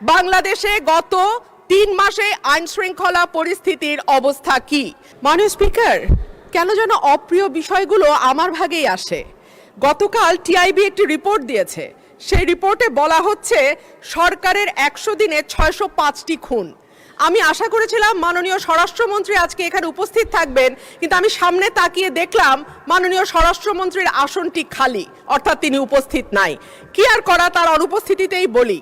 বাংলাদেশে গত 3 মাসে আইন শৃঙ্খলা পরিস্থিতির অবস্থা কি? মাননীয় স্পিকার, কেন যেন অপ্রিয় বিষয়গুলো আমার ভাগেই আসে। গতকাল টিআইবি একটি রিপোর্ট দিয়েছে, সেই রিপোর্টে বলা হচ্ছে সরকারের 100 দিনে 605টি খুন। আমি আশা করেছিলাম মাননীয় স্বরাষ্ট্রমন্ত্রী আজকে এখানে উপস্থিত থাকবেন, কিন্তু আমি সামনে তাকিয়ে দেখলাম মাননীয় স্বরাষ্ট্রমন্ত্রীর আসনটি খালি, অর্থাৎ তিনি উপস্থিত নাই। কি আর করা, তার অনুপস্থিতিতেই বলি।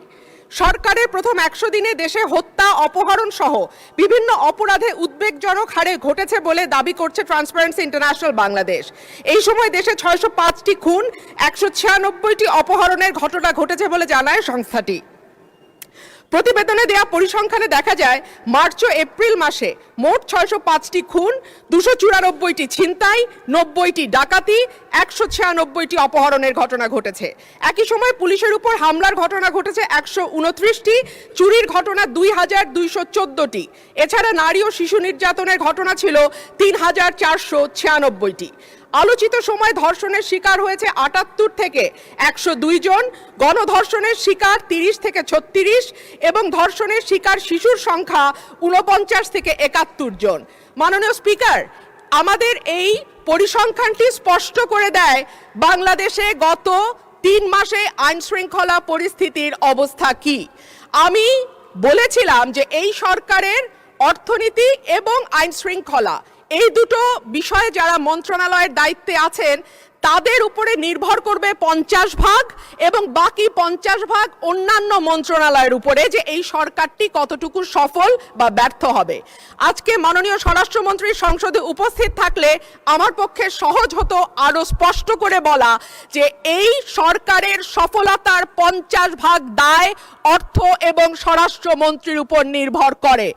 সরকারের প্রথম 100 দিনে দেশে হত্যা, অপহরণ সহ বিভিন্ন অপরাধে উদ্বেগজনক হারে ঘটেছে বলে দাবি করছে ট্রান্সপারেন্সি ইন্টারন্যাশনাল বাংলাদেশ। এই সময় দেশে 605টি খুন, 196টি অপহরণের ঘটনা ঘটেছে বলে জানায় সংস্থাটি। প্রতিবেদনে দেয়া পরিসংখ্যানে দেখা যায় মার্চ ও এপ্রিল মাসে মোট 605টি খুন, 294টি ছিনতাই, 90টি ডাকাতি, 196টি অপহরণের ঘটনা ঘটেছে। একই সময় পুলিশের উপর হামলার ঘটনা ঘটেছে 129টি, চুরির ঘটনা 2214টি। এছাড়া নারী ও শিশু নির্যাতনের ঘটনা ছিল 3496টি। আলোচিত সময় ধর্ষণের শিকার হয়েছে 78 থেকে 102 জন, গণধর্ষণের শিকার 30 থেকে 36 এবং ধর্ষণের শিকার শিশুর সংখ্যা 49 থেকে 71 জন। মাননীয় স্পিকার, আমাদের এই পরিসংখ্যানটি স্পষ্ট করে দেয় বাংলাদেশে গত 3 মাসে আইন শৃঙ্খলা পরিস্থিতির অবস্থা কি। আমি বলেছিলাম যে এই সরকারের অর্থনীতি এবং আইন শৃঙ্খলা, এই দুটো বিষয়ে যারা মন্ত্রণালয়ের দায়িত্বে আছেন তাদের উপরে নির্ভর করবে 50 ভাগ, এবং বাকি 50 ভাগ অন্যান্য মন্ত্রণালয়ের উপরে, যে এই সরকারটি কতটুকু সফল বা ব্যর্থ হবে। আজকে মাননীয় স্বরাষ্ট্রমন্ত্রী সংসদে উপস্থিত থাকলে আমার পক্ষে সহজ হতো আরো স্পষ্ট করে বলা যে এই সরকারের সফলতার 50 ভাগ দায় অর্থ এবং স্বরাষ্ট্রমন্ত্রীর উপর নির্ভর করে।